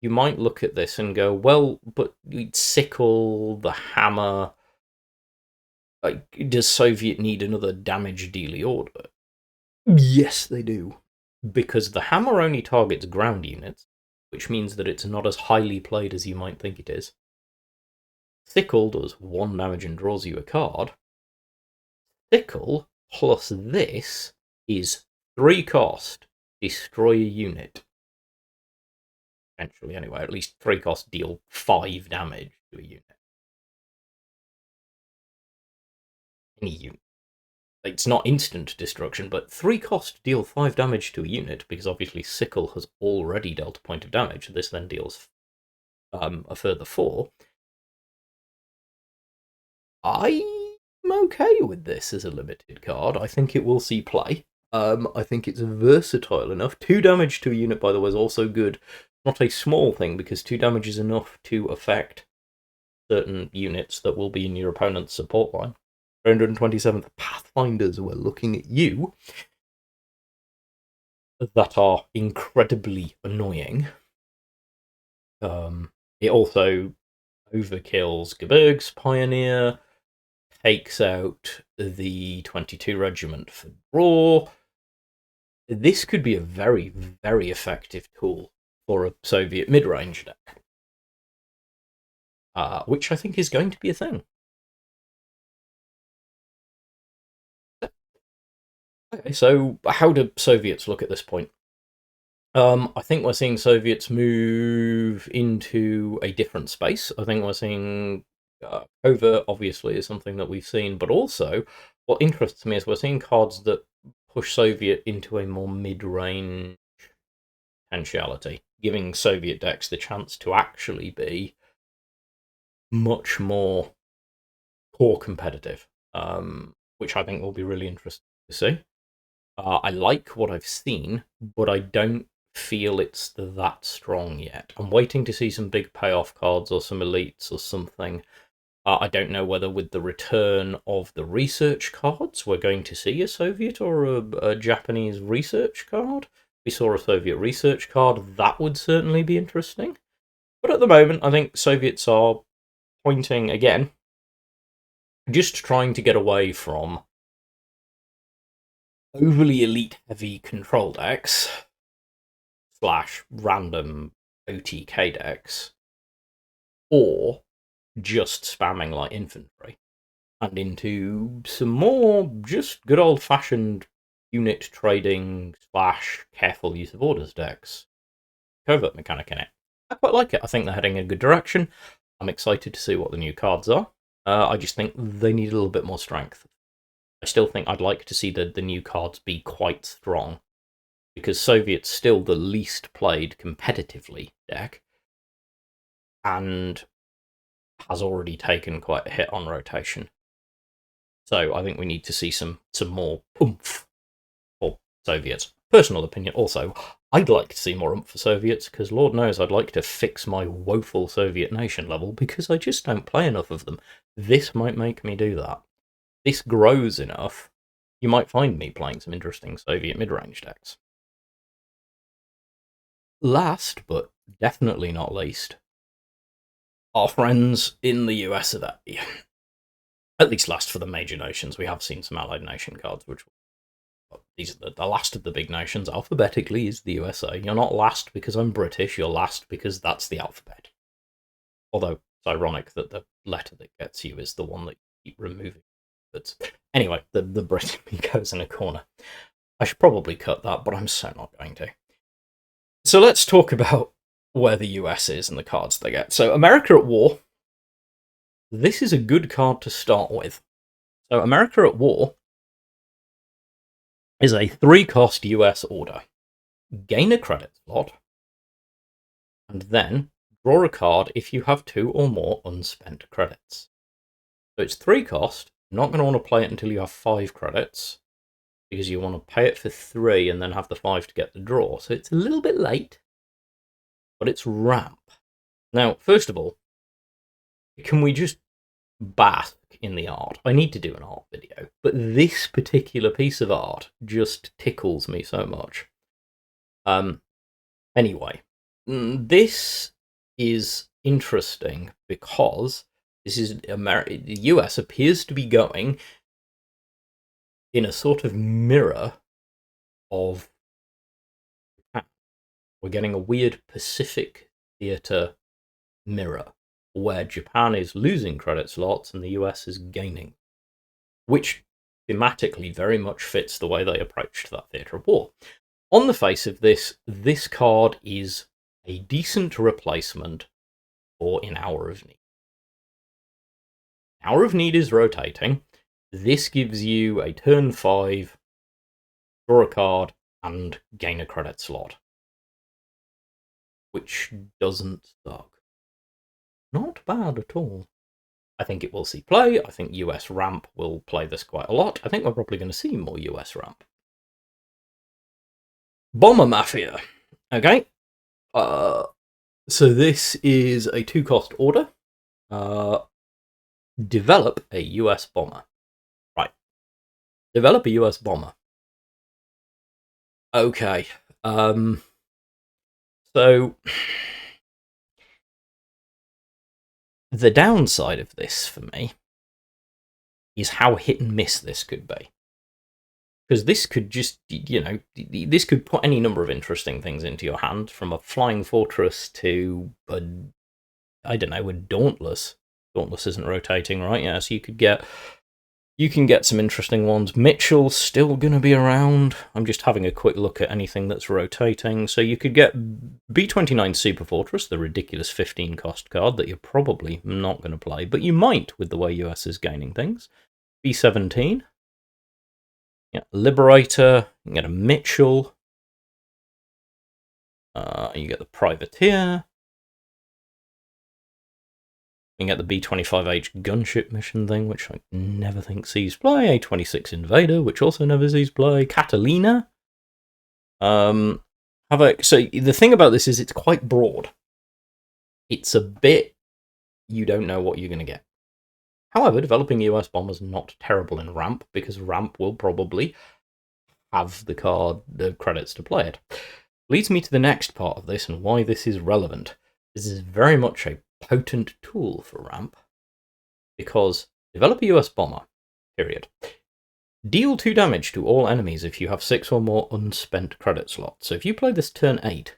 you might look at this and go, well, but Sickle, the Hammer, does Soviet need another damage dealy order? Yes, they do. Because the Hammer only targets ground units, which means that it's not as highly played as you might think it is. Sickle does 1 damage and draws you a card. Sickle plus this is 3 cost, destroy a unit. Eventually, anyway, at least 3 cost, deal 5 damage to a unit. Any unit. It's not instant destruction, but 3 cost, deal 5 damage to a unit, because obviously Sickle has already dealt a point of damage. This then deals a further 4. I'm okay with this as a limited card. I think it will see play. I think it's versatile enough. 2 damage to a unit, by the way, is also good. Not a small thing, because 2 damage is enough to affect certain units that will be in your opponent's support line. 327th Pathfinders, we're looking at you, that are incredibly annoying. It also overkills Geberg's Pioneer, takes out the 22 Regiment for draw. This could be a very, very effective tool for a Soviet mid-range deck, which I think is going to be a thing. Okay, so how do Soviets look at this point? I think we're seeing Soviets move into a different space. I think we're seeing Covert, obviously, is something that we've seen, but also what interests me is we're seeing cards that push Soviet into a more mid-range potentiality, giving Soviet decks the chance to actually be much more core competitive, which I think will be really interesting to see. I like what I've seen, but I don't feel it's that strong yet. I'm waiting to see some big payoff cards or some elites or something. I don't know whether with the return of the research cards, we're going to see a Soviet or a Japanese research card. We saw a Soviet research card, that would certainly be interesting. But at the moment, I think Soviets are pointing, again, just trying to get away from overly elite heavy control decks / random OTK decks, or just spamming like infantry, and into some more just good old fashioned unit trading / careful use of orders decks. Covert mechanic in it. I quite like it. I think they're heading in a good direction. I'm excited to see what the new cards are. I just think they need a little bit more strength. I still think I'd like to see the new cards be quite strong, because Soviet's still the least played competitively deck, and has already taken quite a hit on rotation. So I think we need to see some more oomph for Soviets. Personal opinion also, I'd like to see more oomph for Soviets, because Lord knows I'd like to fix my woeful Soviet nation level, because I just don't play enough of them. This might make me do that. This grows enough, you might find me playing some interesting Soviet mid-range decks. Last, but definitely not least, our friends in the US today. At least last for the major nations. We have seen some allied nation cards, which these are the last of the big nations. Alphabetically is the USA. You're not last because I'm British, you're last because that's the alphabet. Although it's ironic that the letter that gets you is the one that you keep removing. But anyway, the Brit goes in a corner. I should probably cut that, but I'm so not going to. So let's talk about where the US is and the cards they get. So America at War. This is a good card to start with. So America at War is a 3-cost US order. Gain a credit slot, and then draw a card if you have 2 or more unspent credits. So it's 3 cost. You're not going to want to play it until you have 5 credits, because you want to pay it for 3 and then have the 5 to get the draw. So it's a little bit late, but it's ramp. Now, first of all, can we just bask in the art? I need to do an art video, but this particular piece of art just tickles me so much. Anyway, this is interesting because this is the US appears to be going in a sort of mirror of Japan. We're getting a weird Pacific theater mirror where Japan is losing credit slots and the US is gaining, which thematically very much fits the way they approached that theatre of war. On the face of this, this card is a decent replacement for In Hour of Need. Hour of Need is rotating. This gives you a turn 5, draw a card, and gain a credit slot, which doesn't suck. Not bad at all. I think it will see play. I think US Ramp will play this quite a lot. I think we're probably going to see more US Ramp. Bomber Mafia. Okay. So this is a 2-cost order. Develop a US bomber. Right. Develop a US bomber. Okay. So The downside of this for me is how hit and miss this could be. Because this could just, this could put any number of interesting things into your hand, from a flying fortress to a Dauntless. Dauntless isn't rotating, right? Yeah, so you can get some interesting ones. Mitchell's still going to be around. I'm just having a quick look at anything that's rotating. So you could get B-29 Super Fortress, the ridiculous 15 cost card that you're probably not going to play, but you might with the way US is gaining things. B-17. Yeah, Liberator. You can get a Mitchell. You get the Privateer. You can get the B-25H gunship mission thing, which I never think sees play. A-26 Invader, which also never sees play. Catalina. So the thing about this is it's quite broad. It's a bit, you don't know what you're going to get. However, developing US bombers not terrible in ramp, because ramp will probably have the credits to play it. Leads me to the next part of this and why this is relevant. This is very much a potent tool for ramp, because develop a US bomber, period. Deal 2 damage to all enemies if you have 6 or more unspent credit slots. So if you play this turn 8,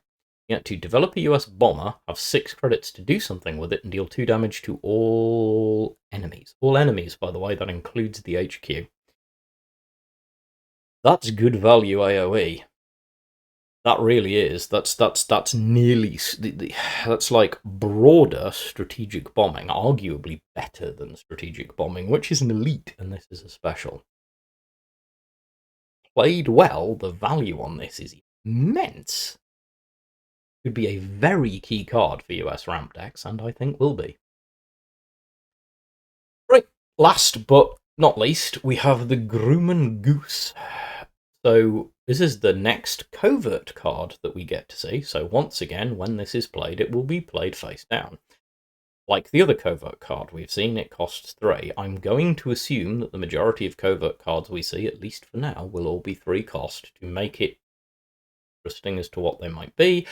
you get to develop a US bomber, have 6 credits to do something with it, and deal 2 damage to all enemies. All enemies, by the way, that includes the HQ. That's good value AoE. That really is. That's nearly, that's like broader strategic bombing, arguably better than strategic bombing, which is an elite, and this is a special. Played well, the value on this is immense. Could be a very key card for US ramp decks, and I think will be. Right, last but not least, we have the Grumman Goose. So this is the next covert card that we get to see. So once again, when this is played, it will be played face down. Like the other covert card we've seen, it costs 3. I'm going to assume that the majority of covert cards we see, at least for now, will all be 3 cost to make it interesting as to what they might be.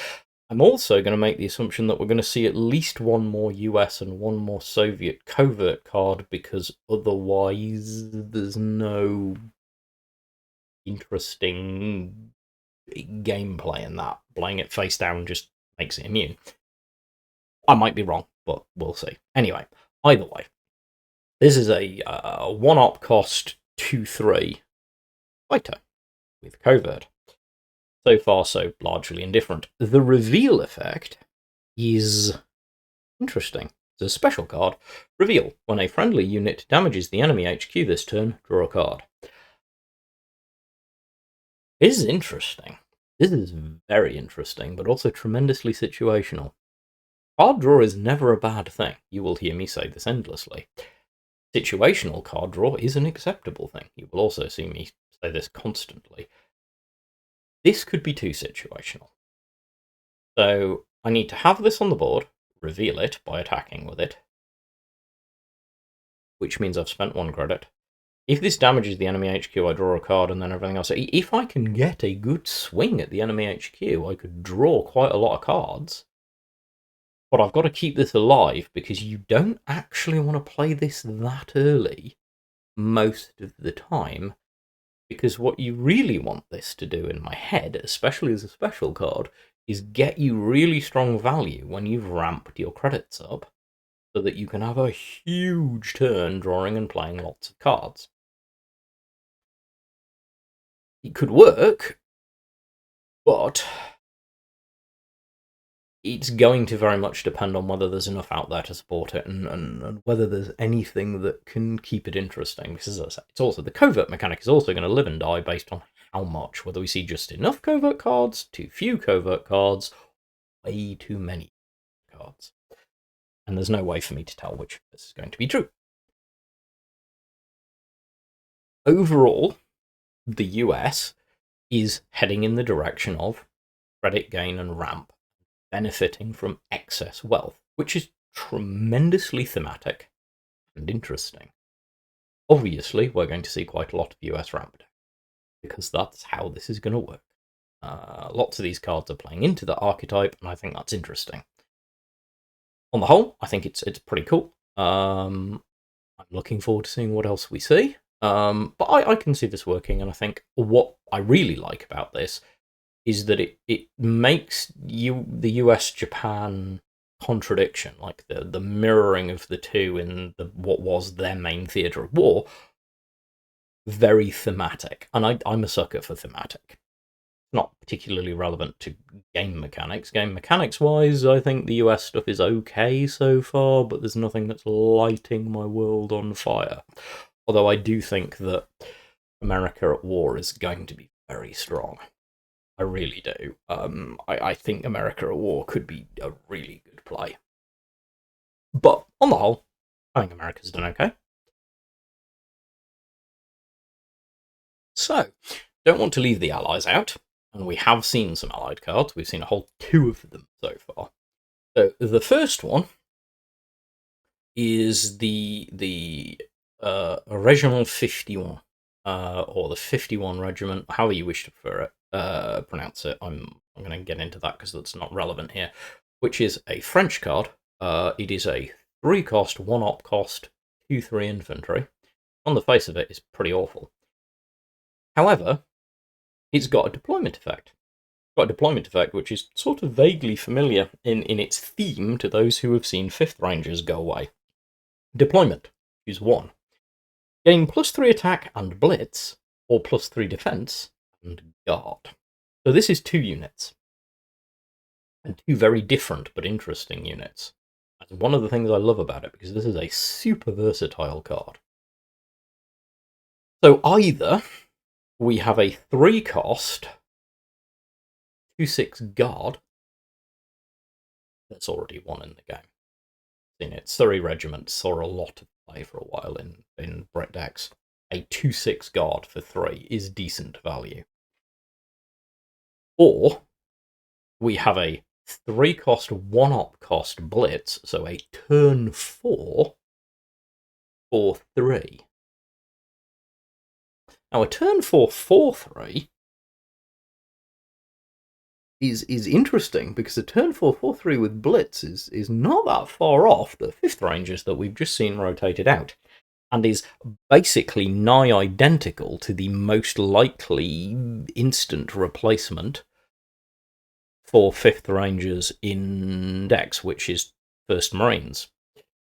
I'm also going to make the assumption that we're going to see at least one more US and one more Soviet covert card, because otherwise there's no interesting gameplay in that. Playing it face down just makes it immune. I might be wrong, but we'll see. Anyway, either way, this is a 1-op cost 2/3 fighter with covert. So far, so largely indifferent. The reveal effect is interesting. It's a special card. Reveal. When a friendly unit damages the enemy HQ this turn, draw a card. This is interesting. This is very interesting, but also tremendously situational. Card draw is never a bad thing. You will hear me say this endlessly. Situational card draw is an acceptable thing. You will also see me say this constantly. This could be too situational. So I need to have this on the board, reveal it by attacking with it, which means I've spent 1 credit. If this damages the enemy HQ, I draw a card and then everything else. If I can get a good swing at the enemy HQ, I could draw quite a lot of cards. But I've got to keep this alive, because you don't actually want to play this that early most of the time, because what you really want this to do in my head, especially as a special card, is get you really strong value when you've ramped your credits up, so that you can have a huge turn drawing and playing lots of cards. It could work, but it's going to very much depend on whether there's enough out there to support it, and whether there's anything that can keep it interesting. Because, as I say, it's also, the covert mechanic is also going to live and die based on how much, whether we see just enough covert cards, too few covert cards, way too many cards. And there's no way for me to tell which of this is going to be true. Overall, the US is heading in the direction of credit gain and ramp, benefiting from excess wealth, which is tremendously thematic and interesting. Obviously, we're going to see quite a lot of US ramp deck, because that's how this is going to work. Lots of these cards are playing into the archetype, and I think that's interesting. On the whole, I think it's pretty cool. I'm looking forward to seeing what else we see. But I can see this working, and I think what I really like about this is that it makes the US Japan contradiction, like the mirroring of the two in what was their main theatre of war, very thematic. And I'm a sucker for thematic. Not particularly relevant to game mechanics. Game mechanics wise, I think the US stuff is okay so far, but there's nothing that's lighting my world on fire. Although I do think that America at War is going to be very strong. I really do. I think America at War could be a really good play. But on the whole, I think America's done okay. So, don't want to leave the Allies out, and we have seen some Allied cards. We've seen a whole 2 of them so far. So, the first one is the Regiment 51, or the 51 Regiment, however you wish to pronounce it. I'm going to get into that because that's not relevant here, which is a French card. It is a 3-cost, 1-op cost, 2/3 infantry. On the face of it, it's pretty awful. However, it's got a deployment effect. It's got a deployment effect which is sort of vaguely familiar in its theme to those who have seen 5th Rangers go away. Deployment. Use 1. Gain +3 attack and blitz, or +3 defense and guard. So this is 2 units. And 2 very different but interesting units. That's one of the things I love about it, because this is a super versatile card. So either we have a 3-cost 2/6 guard. That's already one in the game. In its Surrey Regiment saw a lot of play for a while in Brett decks. A 2/6 guard for 3 is decent value. Or we have a 3-cost 1-op cost blitz, so a turn 4 for 3. Now a turn 4 4/3 is interesting, because a turn 4 4/3 with blitz is not that far off the 5th Rangers that we've just seen rotated out, and is basically nigh identical to the most likely instant replacement for 5th Rangers in decks, which is 1st Marines,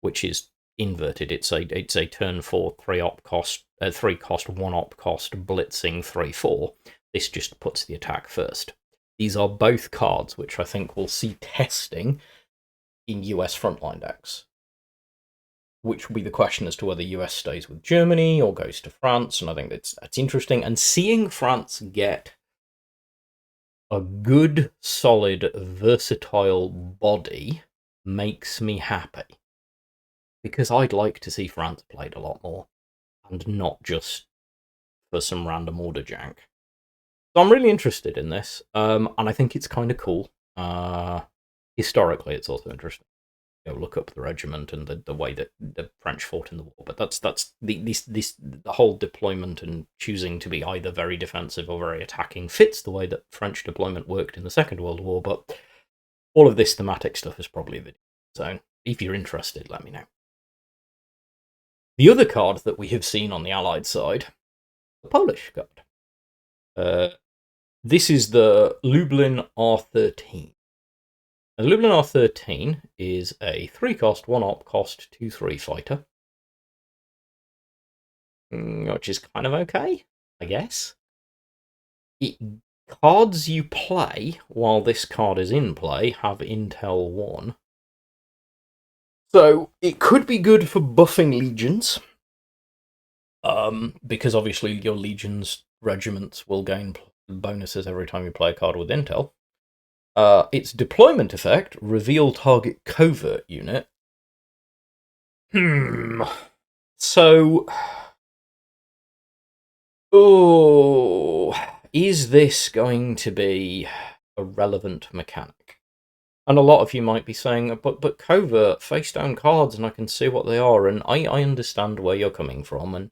which is inverted. It's a turn 4 3-op cost, 3-cost 1-op cost blitzing 3/4. This just puts the attack first. These are both cards which I think we'll see testing in US frontline decks, which will be the question as to whether US stays with Germany or goes to France, and I think that's interesting. And seeing France get a good, solid, versatile body makes me happy, because I'd like to see France played a lot more, and not just for some random order jank. So I'm really interested in this, and I think it's kind of cool. Historically, it's also interesting. Look up the regiment and the way that the French fought in the war. But that's the whole deployment and choosing to be either very defensive or very attacking fits the way that French deployment worked in the Second World War. But all of this thematic stuff is probably a video. So if you're interested, let me know. The other card that we have seen on the Allied side, the Polish card. This is the Lublin R13. The Lublin R13 is a 3-cost, 1-op cost 2/3 fighter, which is kind of okay, I guess. Cards you play while this card is in play have Intel 1. So it could be good for buffing legions, because obviously your legions regiments will gain bonuses every time you play a card with Intel. Its deployment effect, reveal target covert unit. So, is this going to be a relevant mechanic? And a lot of you might be saying, but covert, face down cards, and I can see what they are, and I understand where you're coming from, and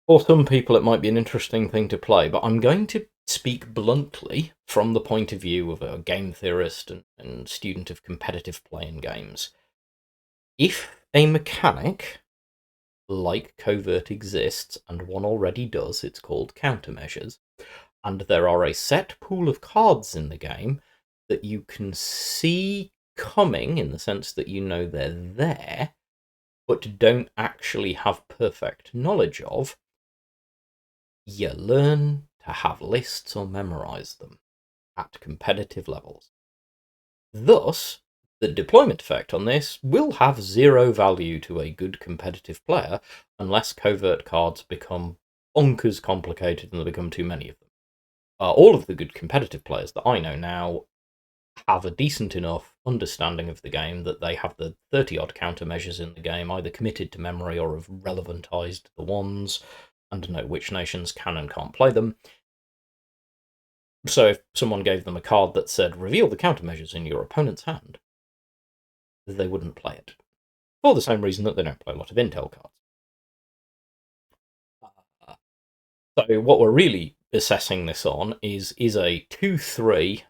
for some people it might be an interesting thing to play, but I'm going to speak bluntly from the point of view of a game theorist and student of competitive play in games. If a mechanic like Covert exists, and one already does. It's called countermeasures. And there are a set pool of cards in the game that you can see coming, in the sense that you know they're there, but don't actually have perfect knowledge of. You learn to have lists or memorize them at competitive levels. Thus, the deployment effect on this will have zero value to a good competitive player unless covert cards become bonkers complicated and there become too many of them. All of the good competitive players that I know now have a decent enough understanding of the game that they have the 30-odd countermeasures in the game either committed to memory or have relevantized the ones and know which nations can and can't play them. So if someone gave them a card that said, reveal the countermeasures in your opponent's hand, they wouldn't play it. For the same reason that they don't play a lot of intel cards. So what we're really assessing this on is a 2-3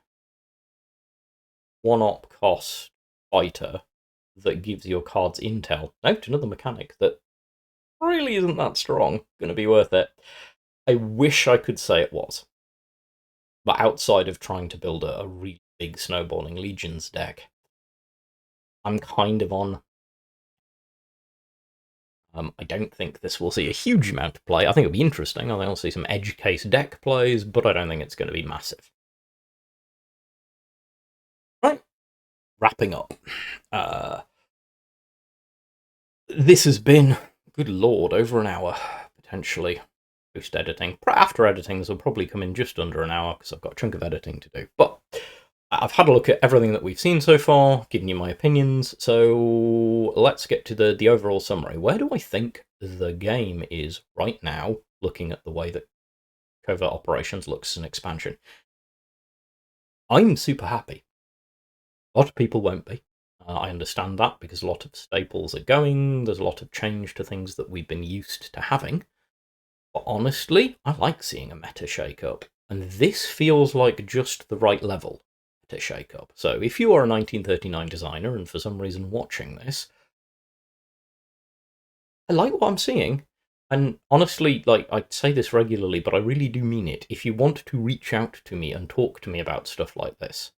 1-op cost fighter that gives your cards intel. Note another mechanic that really isn't that strong, going to be worth it. I wish I could say it was. But outside of trying to build a really big snowballing Legions deck, I'm kind of on. I don't think this will see a huge amount of play. I think it'll be interesting. I think I'll see some edge case deck plays, but I don't think it's going to be massive. Right, wrapping up. This has been, good lord, over an hour, potentially, post-editing. After editing, this will probably come in just under an hour, because I've got a chunk of editing to do. But I've had a look at everything that we've seen so far, given you my opinions, so let's get to the overall summary. Where do I think the game is right now, looking at the way that Covert Operations looks as an expansion? I'm super happy. A lot of people won't be. I understand that, because a lot of staples are going, there's a lot of change to things that we've been used to having. But honestly, I like seeing a meta shake-up, and this feels like just the right level to shake up. So if you are a 1939 designer and for some reason watching this, I like what I'm seeing. And honestly, like, I say this regularly, but I really do mean it. If you want to reach out to me and talk to me about stuff like this,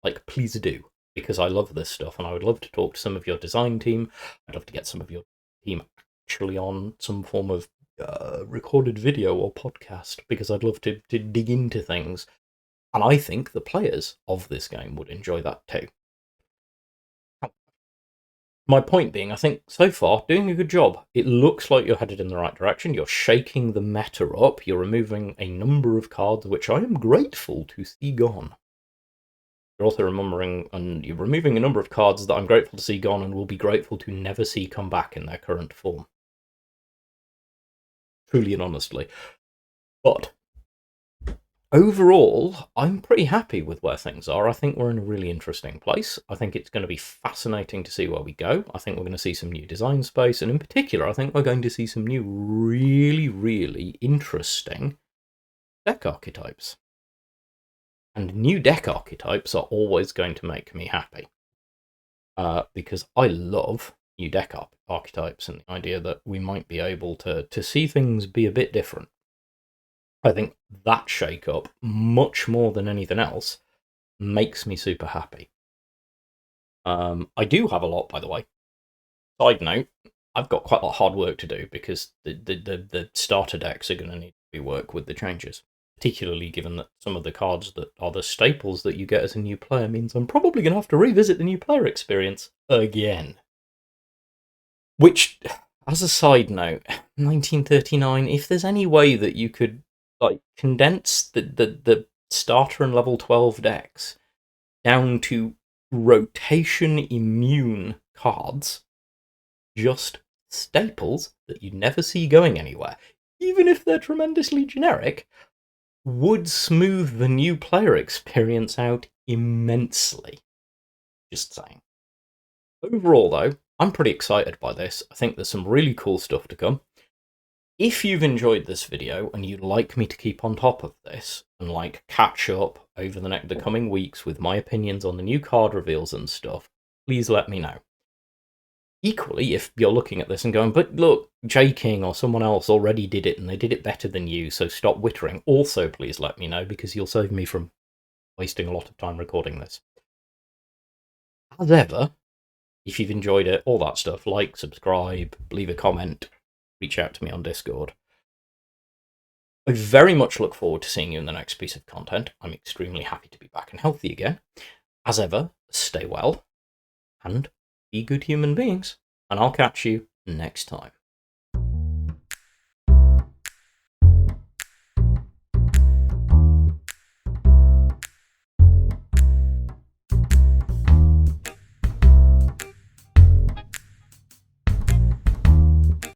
like, please do, because I love this stuff and I would love to talk to some of your design team. I'd love to get some of your team actually on some form of recorded video or podcast, because I'd love to dig into things. And I think the players of this game would enjoy that too. My point being, I think so far, doing a good job. It looks like you're headed in the right direction. You're shaking the meta up. You're removing a number of cards, which I am grateful to see gone. You're also remembering, and you're removing a number of cards that I'm grateful to see gone and will be grateful to never see come back in their current form. Truly and honestly. But overall, I'm pretty happy with where things are. I think we're in a really interesting place. I think it's going to be fascinating to see where we go. I think we're going to see some new design space, and in particular, I think we're going to see some new really, really interesting deck archetypes. And new deck archetypes are always going to make me happy. Because I love new deck archetypes and the idea that we might be able to see things be a bit different. I think that shake-up, much more than anything else, makes me super happy. I do have a lot, by the way. Side note, I've got quite a lot of hard work to do, because the starter decks are going to need to be worked with the changes. Particularly given that some of the cards that are the staples that you get as a new player means I'm probably going to have to revisit the new player experience again. Which, as a side note, 1939, if there's any way that you could like condense the starter and level 12 decks down to rotation immune cards, just staples that you'd never see going anywhere, even if they're tremendously generic, would smooth the new player experience out immensely. Just saying. Overall, though, I'm pretty excited by this. I think there's some really cool stuff to come. If you've enjoyed this video and you'd like me to keep on top of this and like catch up over the coming weeks with my opinions on the new card reveals and stuff, please let me know. Equally, if you're looking at this and going, but look, JKing or someone else already did it and they did it better than you, so stop wittering, also please let me know, because you'll save me from wasting a lot of time recording this. As ever, if you've enjoyed it, all that stuff, like, subscribe, leave a comment, reach out to me on Discord. I very much look forward to seeing you in the next piece of content. I'm extremely happy to be back and healthy again. As ever, stay well, and be good human beings, and I'll catch you next time.